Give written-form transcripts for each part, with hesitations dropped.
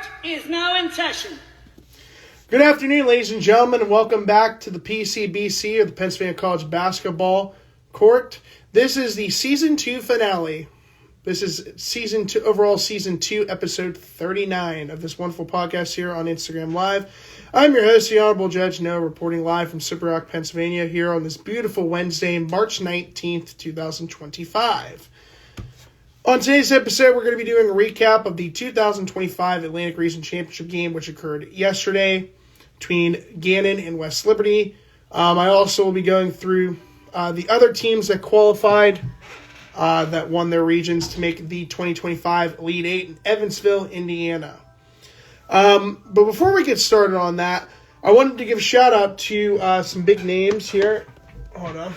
Court is now in session. Good afternoon, ladies and gentlemen, and welcome back to the PCBC, or the Pennsylvania College Basketball Court. This is the Season 2 finale. This is Season 2, Episode 39 of this wonderful podcast here on Instagram Live. I'm your host, the Honorable Judge Noah, reporting live from Super Rock, Pennsylvania, here on this beautiful Wednesday, March 19th, 2025. On today's episode, we're going to be doing a recap of the 2025 Atlantic Region Championship game, which occurred yesterday between Gannon and West Liberty. I also will be going through the other teams that qualified, that won their regions to make the 2025 Elite Eight in Evansville, Indiana. But before we get started on that, I wanted to give a shout out to some big names here. Hold on.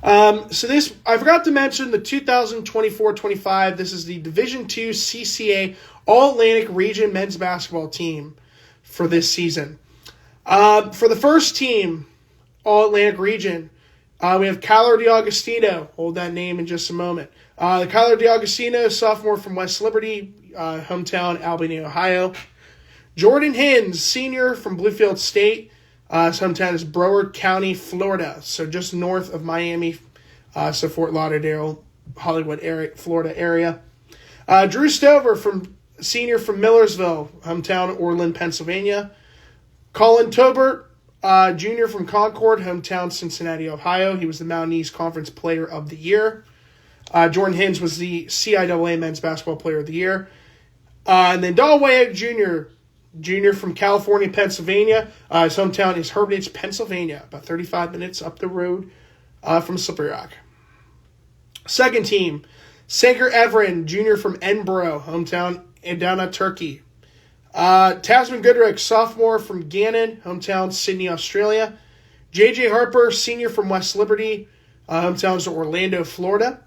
I forgot to mention the 2024-25. This is the Division II CCA All-Atlantic Region men's basketball team for this season. For the first team, All-Atlantic Region, we have Kyler DiAugustino. Hold that name in just a moment. Kyler DiAugustino, sophomore from West Liberty, hometown Albany, Ohio. Jordan Hins, senior from Bluefield State. His hometown is Broward County, Florida, so just north of Miami, so Fort Lauderdale, Hollywood area, Florida area. Drew Stover, senior from Millersville, hometown Orland, Pennsylvania. Colin Tobert, junior from Concord, hometown Cincinnati, Ohio. He was the Mountain East Conference Player of the Year. Jordan Hins was the CIAA Men's Basketball Player of the Year. And then Donald Wayne Jr. from California, Pennsylvania. His hometown is Hermitage, Pennsylvania, about 35 minutes up the road from Slippery Rock. Second team, Sanker Evren Jr. from Edinburgh, hometown Adana, Turkey. Tasman Goodrich, sophomore from Gannon, hometown Sydney, Australia. J.J. Harper, senior from West Liberty, hometown is Orlando, Florida.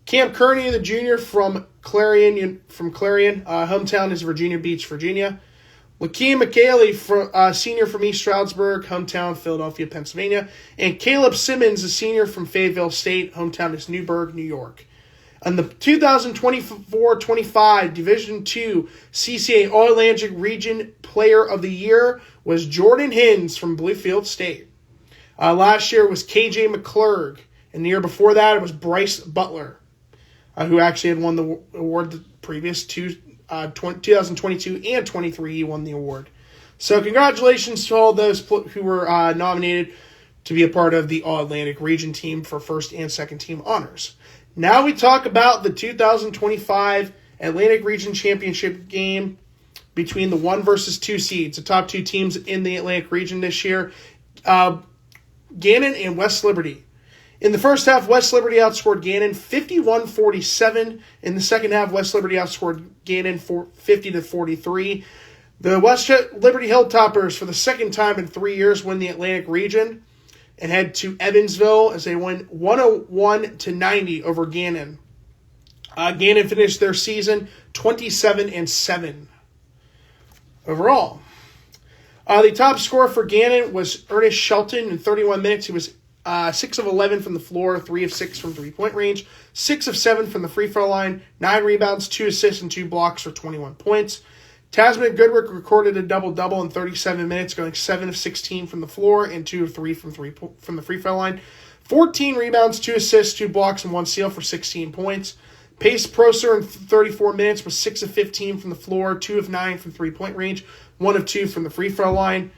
Cam Kearney, the junior from Clarion, hometown is Virginia Beach, Virginia. Lakeem McKaylee, senior from East Stroudsburg, hometown Philadelphia, Pennsylvania. And Caleb Simmons, a senior from Fayetteville State, hometown is Newburgh, New York. And the 2024-25 Division II CCA All-Atlantic Region Player of the Year was Jordan Hins from Bluefield State. Last year was KJ McClurg, and the year before that it was Bryce Butler, who actually had won the award the previous 2022 and 23. He won the award. So congratulations to all those who were nominated to be a part of the All-Atlantic Region team for first and second team honors. Now we talk about the 2025 Atlantic Region Championship game between the 1 versus 2 seeds, the top two teams in the Atlantic Region this year, Gannon and West Liberty. In the first half, West Liberty outscored Gannon 51-47. In the second half, West Liberty outscored Gannon 50-43. The West Liberty Hilltoppers, for the second time in 3 years, win the Atlantic Region and head to Evansville as they win 101-90 over Gannon. Gannon finished their season 27-7 overall. The top scorer for Gannon was Ernest Shelton in 31 minutes. He was 6 of 11 from the floor, 3 of 6 from three-point range, 6 of 7 from the free throw line, 9 rebounds, 2 assists, and 2 blocks for 21 points. Tasman Goodrich recorded a double-double in 37 minutes, going 7 of 16 from the floor and 2 of 3 from the free throw line. 14 rebounds, 2 assists, 2 blocks, and 1 steal for 16 points. Pace Proser in 34 minutes was 6 of 15 from the floor, 2 of 9 from three-point range, 1 of 2 from the free throw line.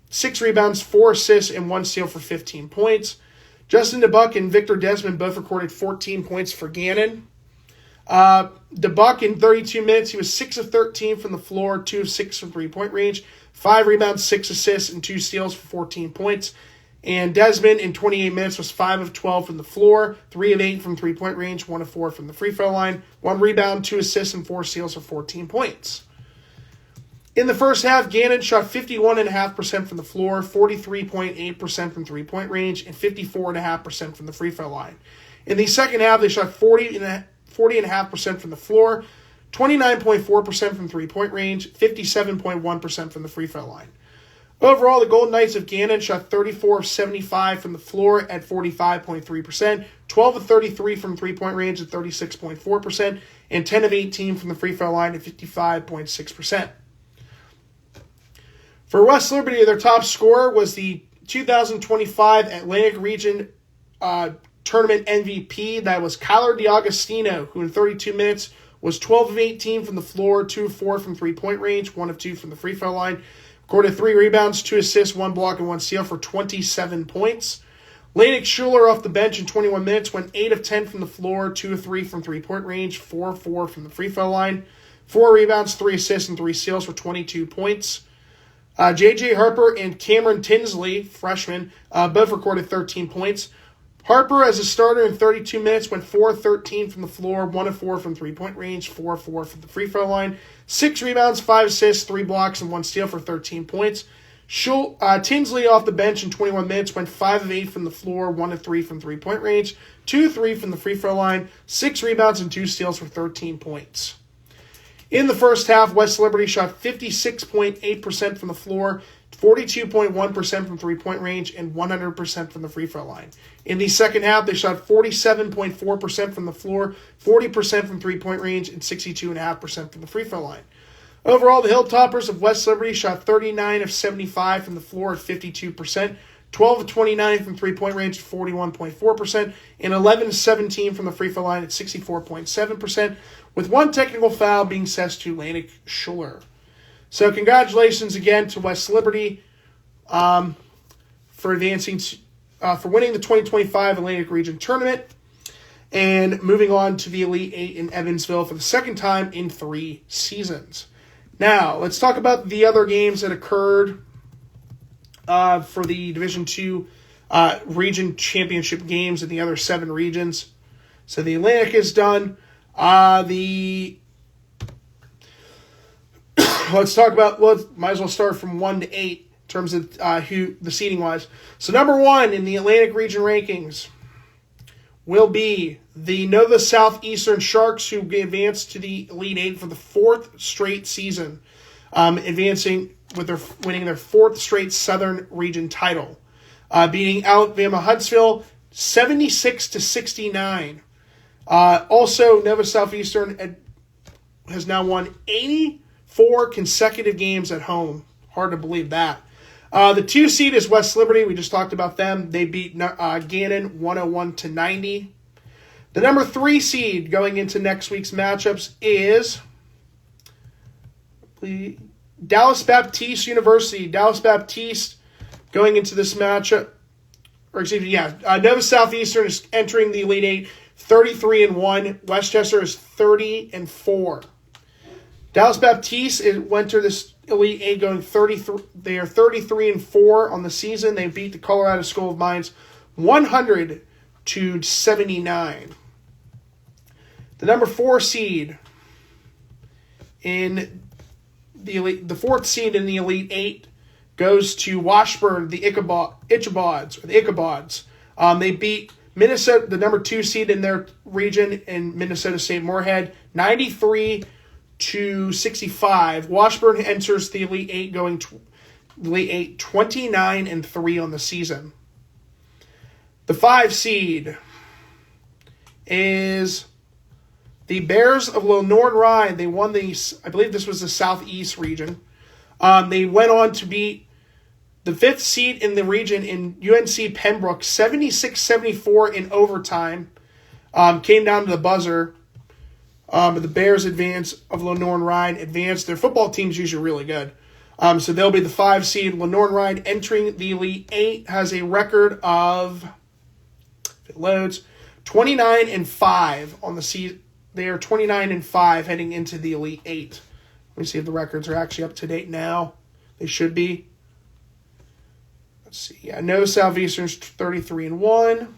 6 rebounds, 4 assists, and 1 steal for 15 points. Justin DeBuck and Victor Desmond both recorded 14 points for Gannon. DeBuck in 32 minutes, he was 6 of 13 from the floor, 2 of 6 from three-point range, 5 rebounds, 6 assists, and 2 steals for 14 points. And Desmond in 28 minutes was 5 of 12 from the floor, 3 of 8 from three-point range, 1 of 4 from the free throw line, 1 rebound, 2 assists, and 4 steals for 14 points. In the first half, Gannon shot 51.5% from the floor, 43.8% from three-point range, and 54.5% from the free throw line. In the second half, they shot 40.5% from the floor, 29.4% from three-point range, 57.1% from the free throw line. Overall, the Golden Knights of Gannon shot 34 of 75 from the floor at 45.3%, 12 of 33 from three-point range at 36.4%, and 10 of 18 from the free throw line at 55.6%. For West Liberty, their top scorer was the 2025 Atlantic Region Tournament MVP. That was Kyler DiAgostino, who in 32 minutes was 12 of 18 from the floor, 2 of 4 from three-point range, 1 of 2 from the free throw line. Recorded 3 rebounds, 2 assists, 1 block, and 1 steal for 27 points. Lanik Schuler off the bench in 21 minutes went 8 of 10 from the floor, 2 of 3 from three-point range, 4 of 4 from the free throw line. 4 rebounds, 3 assists, and 3 steals for 22 points. J.J. Harper and Cameron Tinsley, freshman, both recorded 13 points. Harper, as a starter in 32 minutes, went 4 of 13 from the floor, 1 of 4 from three-point range, 4 of 4 from the free throw line, 6 rebounds, 5 assists, 3 blocks, and 1 steal for 13 points. Tinsley off the bench in 21 minutes went 5 of 8 from the floor, 1 of 3 from three-point range, 2 of 3 from the free throw line, 6 rebounds, and 2 steals for 13 points. In the first half, West Liberty shot 56.8% from the floor, 42.1% from three-point range, and 100% from the free throw line. In the second half, they shot 47.4% from the floor, 40% from three-point range, and 62.5% from the free throw line. Overall, the Hilltoppers of West Liberty shot 39 of 75 from the floor at 52%, 12 of 29 from three-point range at 41.4%, and 11 of 17 from the free throw line at 64.7%, with 1 technical foul being assessed to Lanik Schuler. So congratulations again to West Liberty for advancing, for winning the 2025 Atlantic Region Tournament and moving on to the Elite Eight in Evansville for the second time in 3 seasons. Now, let's talk about the other games that occurred for the Division II Region Championship games in the other 7 regions. So the Atlantic is done. Let's talk about, might as well start from 1 to 8 in terms of who the seeding wise. So number 1 in the Atlantic Region rankings will be the Nova Southeastern Sharks, who advanced to the Elite Eight for the 4th straight season, advancing with winning their 4th straight Southern Region title, beating Alabama Huntsville 76-69. Also, Nova Southeastern has now won 84 consecutive games at home. Hard to believe that. The 2 seed is West Liberty. We just talked about them. They beat Gannon 101-90. The number 3 seed going into next week's matchups is Dallas Baptiste University. Dallas Baptiste going into this matchup, Nova Southeastern is entering the Elite Eight 33-1. Westchester is 30-4. Dallas Baptiste went to this Elite Eight going 33. They are 33-4 on the season. They beat the Colorado School of Mines 100-79. The number 4 seed in the 4th seed in the Elite Eight goes to Washburn, the Ichabods. They beat Minnesota, the number 2 seed in their region, in Minnesota State Moorhead, 93-65. Washburn enters the Elite Eight going Elite Eight 29-3 on the season. The 5 seed is the Bears of Lenoir-Rhyne. They won I believe this was the Southeast region. They went on to beat the 5th seed in the region in UNC Pembroke 76-74 in overtime. Came down to the buzzer. But the Bears of Lenoir-Rhyne advanced. Their football team's usually really good. So they'll be the 5 seed. Lenoir-Rhyne entering the Elite Eight has a record of, if it loads, 29-5 on the season. They are 29-5 heading into the Elite Eight. Let me see if the records are actually up to date now. They should be. Let's see. Yeah, Nova Southeastern's 33-1.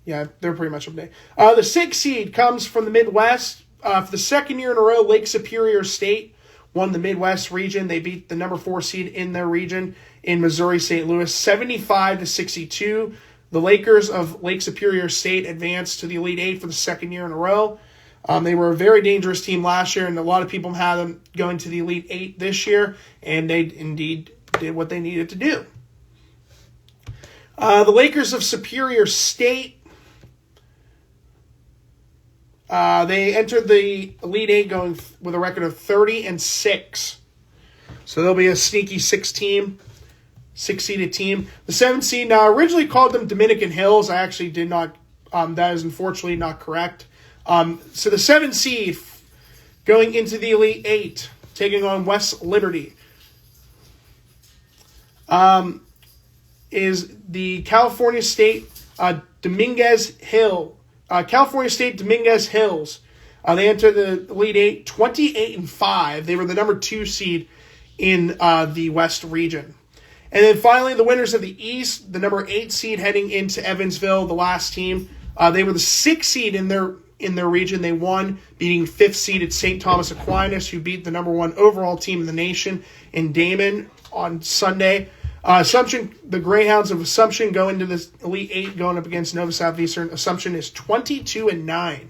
Yeah, they're pretty much up to date. The 6th seed comes from the Midwest. For the second year in a row, Lake Superior State won the Midwest region. They beat the number 4 seed in their region in Missouri St. Louis 75-62. The Lakers of Lake Superior State advanced to the Elite Eight for the second year in a row. They were a very dangerous team last year, and a lot of people had them going to the Elite Eight this year, and they indeed did what they needed to do. The Lakers of Superior State, they entered the Elite Eight going with a record of 30-6. So they'll be a sneaky six-seeded team. The 7th seed, now I originally called them Dominican Hills. I actually did not. That is unfortunately not correct. So the 7th seed going into the Elite Eight, taking on West Liberty, is the California State Dominguez Hills. They entered the Elite Eight 28-5. They were the number 2 seed in the West region. And then finally, the winners of the East, the number 8 seed heading into Evansville, the last team. They were the 6th seed in their region. They won, beating 5th seeded St. Thomas Aquinas, who beat the number 1 overall team in the nation in Damon on Sunday. Assumption, the Greyhounds of Assumption go into this Elite Eight going up against Nova Southeastern. Assumption is 22-9.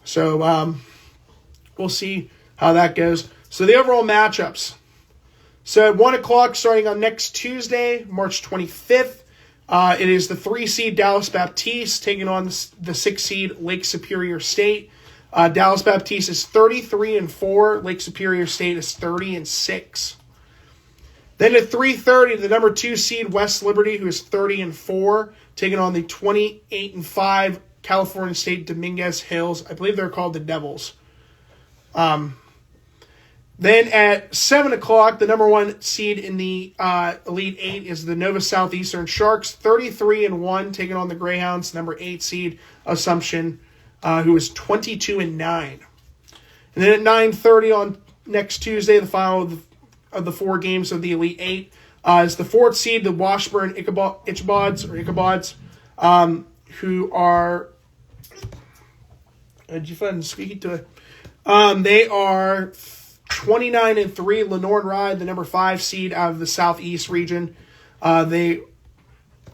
So we'll see how that goes. So the overall matchups. So at 1 o'clock, starting on next Tuesday, March 25th, it is the 3 seed Dallas Baptiste taking on the 6 seed Lake Superior State. Dallas Baptiste is 33-4. Lake Superior State is 30-6. Then at 3:30, the number 2 seed West Liberty, who is 30-4, taking on the 28-5 California State Dominguez Hills. I believe they're called the Devils. Then at 7 o'clock, the number 1 seed in the Elite Eight is the Nova Southeastern Sharks, 33-1, taking on the Greyhounds, number 8 seed Assumption, who is 22-9. And then at 9:30 on next Tuesday, the final of the 4 games of the Elite Eight is the 4th seed, the Washburn Ichabods, who are. Did you find speaking to it? They are 29-3. Lenore Ride, the number 5 seed out of the Southeast region, they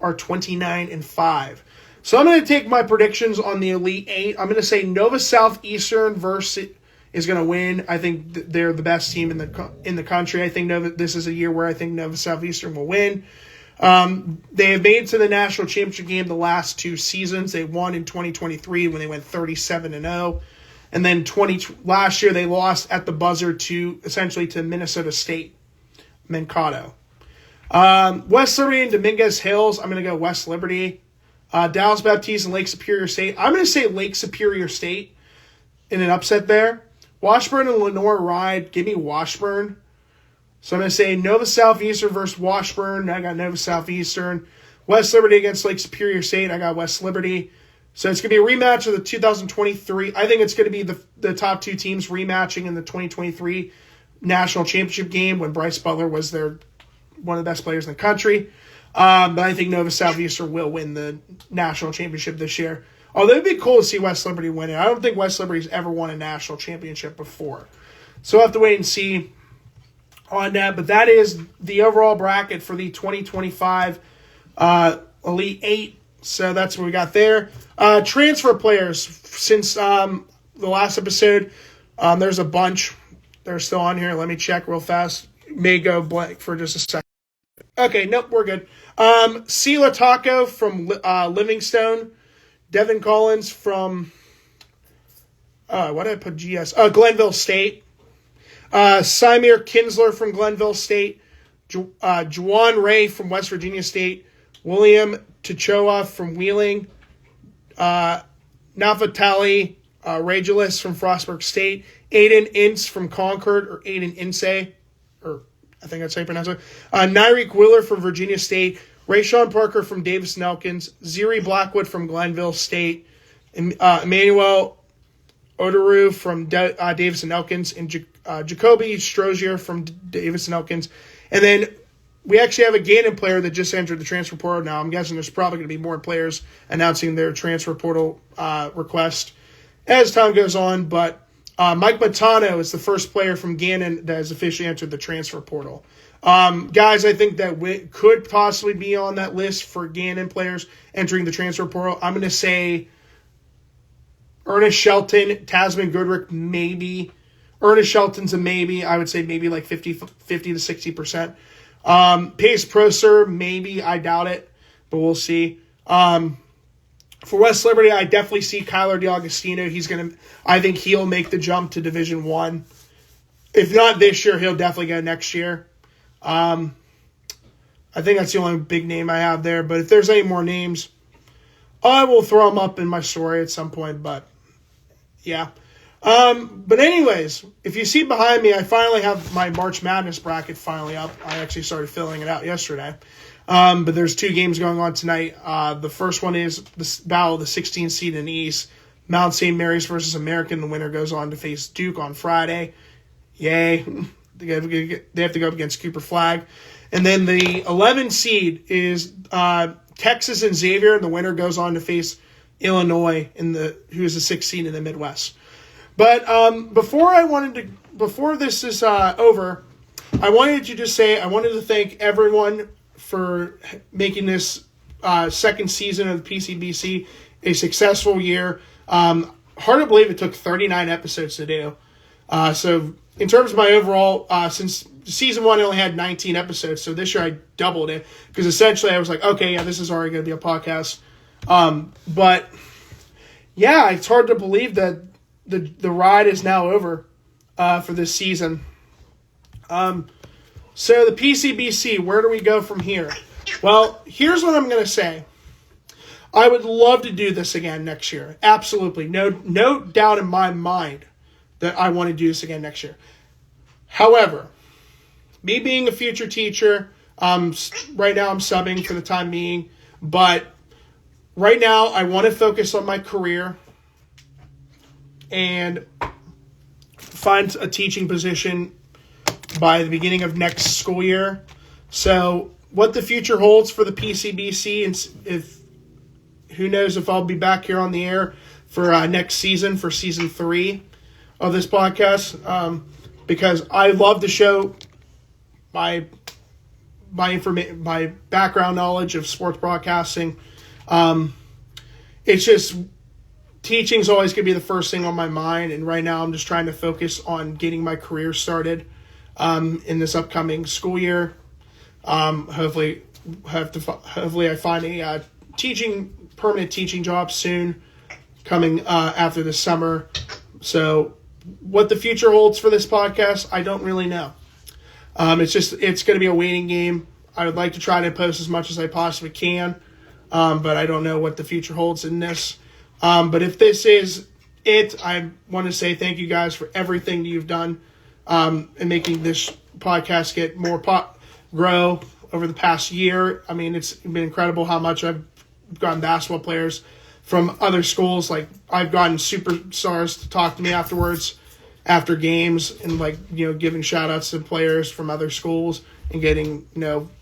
are 29-5. So I'm going to take my predictions on the Elite Eight. I'm going to say Nova Southeastern is going to win. I think they're the best team in the country. I think this is a year where I think Nova Southeastern will win. They have made it to the national championship game the last 2 seasons. They won in 2023 when they went 37-0. And then last year they lost at the buzzer to Minnesota State, Mankato. West Liberty and Dominguez Hills, I'm going to go West Liberty. Dallas Baptiste and Lake Superior State, I'm going to say Lake Superior State in an upset there. Washburn and Lenore Ride, give me Washburn. So I'm going to say Nova Southeastern versus Washburn. I got Nova Southeastern. West Liberty against Lake Superior State. I got West Liberty. So it's going to be a rematch of the 2023. I think it's going to be the top 2 teams rematching in the 2023 national championship game when Bryce Butler was one of the best players in the country. But I think Nova Southeastern will win the national championship this year. Although it would be cool to see West Liberty win it. I don't think West Liberty's ever won a national championship before. So we'll have to wait and see on that. But that is the overall bracket for the 2025 Elite Eight. So that's what we got there. Transfer players. Since the last episode, there's a bunch. They're still on here. Let me check real fast. May go blank for just a second. Okay, nope, we're good. Sila Taco from Livingstone. Devin Collins from, what did I put GS? Glenville State. Symir Kinsler from Glenville State. Juwan Ray from West Virginia State. William Tachoa from Wheeling. Naftali Ragelis from Frostburg State. Aiden Ince from Concord, or Aiden Ince, or I think that's how you pronounce it. Nyreek Wheeler from Virginia State. Rayshawn Parker from Davis Elkins, Ziri Blackwood from Glenville State, Emmanuel Odoru from Davis Elkins, and Jacoby Strozier from Davis Elkins. And then we actually have a Gannon player that just entered the transfer portal now. I'm guessing there's probably going to be more players announcing their transfer portal request as time goes on. But Mike Matano is the first player from Gannon that has officially entered the transfer portal. Guys, I think that could possibly be on that list for Gannon players entering the transfer portal. I'm going to say Ernest Shelton, Tasman Goodrick, maybe. Ernest Shelton's a maybe. I would say maybe like 50 to 60%. Pace Prosser, maybe. I doubt it, but we'll see. For West Liberty, I definitely see Kyler DeAugustino. I think he'll make the jump to Division I. If not this year, he'll definitely go next year. I think that's the only big name I have there. But if there's any more names, I will throw them up in my story at some point. But yeah. But anyways, if you see behind me, I finally have my March Madness bracket finally up. I actually started filling it out yesterday. But there's 2 games going on tonight. The first one is the battle of the 16th seed in the East. Mount St. Mary's versus American. The winner goes on to face Duke on Friday. Yay. They have to go up against Cooper Flag. And then the 11th seed is Texas and Xavier. And the winner goes on to face Illinois, who is the 6th seed in the Midwest. But before this is over, I wanted to just say I wanted to thank everyone for making this second season of the PCBC a successful year. Hard to believe it took 39 episodes to do. So in terms of my overall, since season 1 only had 19 episodes, so this year I doubled it because essentially I was like, okay, yeah, this is already going to be a podcast. But yeah, it's hard to believe that the ride is now over for this season. So the PCBC, where do we go from here? Well, here's what I'm going to say. I would love to do this again next year. Absolutely. No doubt in my mind that I want to do this again next year. However, me being a future teacher, right now I'm subbing for the time being, but right now I want to focus on my career and find a teaching position by the beginning of next school year. So what the future holds for the PCBC, and who knows if I'll be back here on the air for next season, for season 3 of this podcast, because I love to show my background knowledge of sports broadcasting. It's just teaching is always going to be the first thing on my mind, and right now I'm just trying to focus on getting my career started in this upcoming school year. Hopefully I find a permanent teaching job soon, coming after the summer. So what the future holds for this podcast, I don't really know. It's going to be a waiting game. I would like to try to post as much as I possibly can, but I don't know what the future holds in this. But if this is it, I want to say thank you guys for everything that you've done in making this podcast get more grow over the past year. I mean, it's been incredible how much I've gotten basketball players from other schools. Like, I've gotten superstars to talk to me afterwards, after games, and giving shout outs to players from other schools and getting,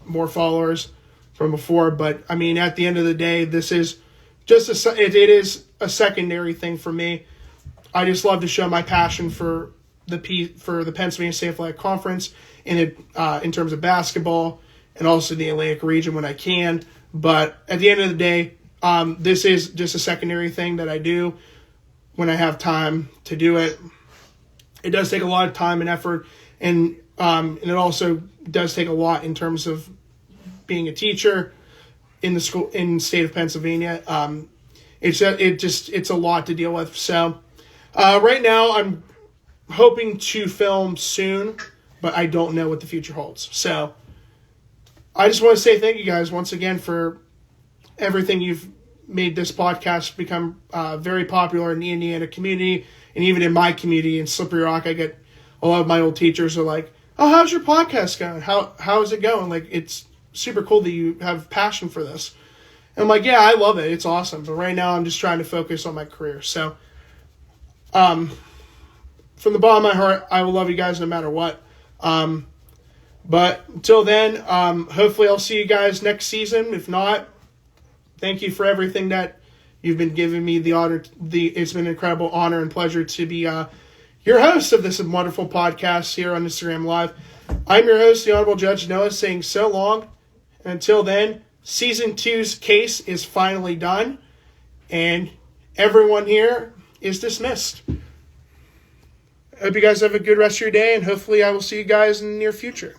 more followers from before. But I mean, at the end of the day, this is just it is a secondary thing for me. I just love to show my passion for the Pennsylvania State Athletic Conference in terms of basketball, and also the Atlantic region when I can. But at the end of the day, this is just a secondary thing that I do when I have time to do it. It does take a lot of time and effort, and it also does take a lot in terms of being a teacher in the state of Pennsylvania. It's a lot to deal with. So right now I'm hoping to film soon, but I don't know what the future holds. So I just want to say thank you guys once again for everything you've made this podcast become very popular in the Indiana community, and even in my community in Slippery Rock. I get a lot of my old teachers are like, "Oh, how's your podcast going? How is it going? Like, it's super cool that you have passion for this." And I'm like, "Yeah, I love it. It's awesome." But right now I'm just trying to focus on my career. So from the bottom of my heart, I will love you guys no matter what. But until then, hopefully I'll see you guys next season. If not, thank you for everything that you've been giving me the honor. It's been an incredible honor and pleasure to be your host of this wonderful podcast here on Instagram Live. I'm your host, the Honorable Judge Noah, saying so long. And until then, Season 2's case is finally done. And everyone here, is dismissed. I hope you guys have a good rest of your day, and hopefully I will see you guys in the near future.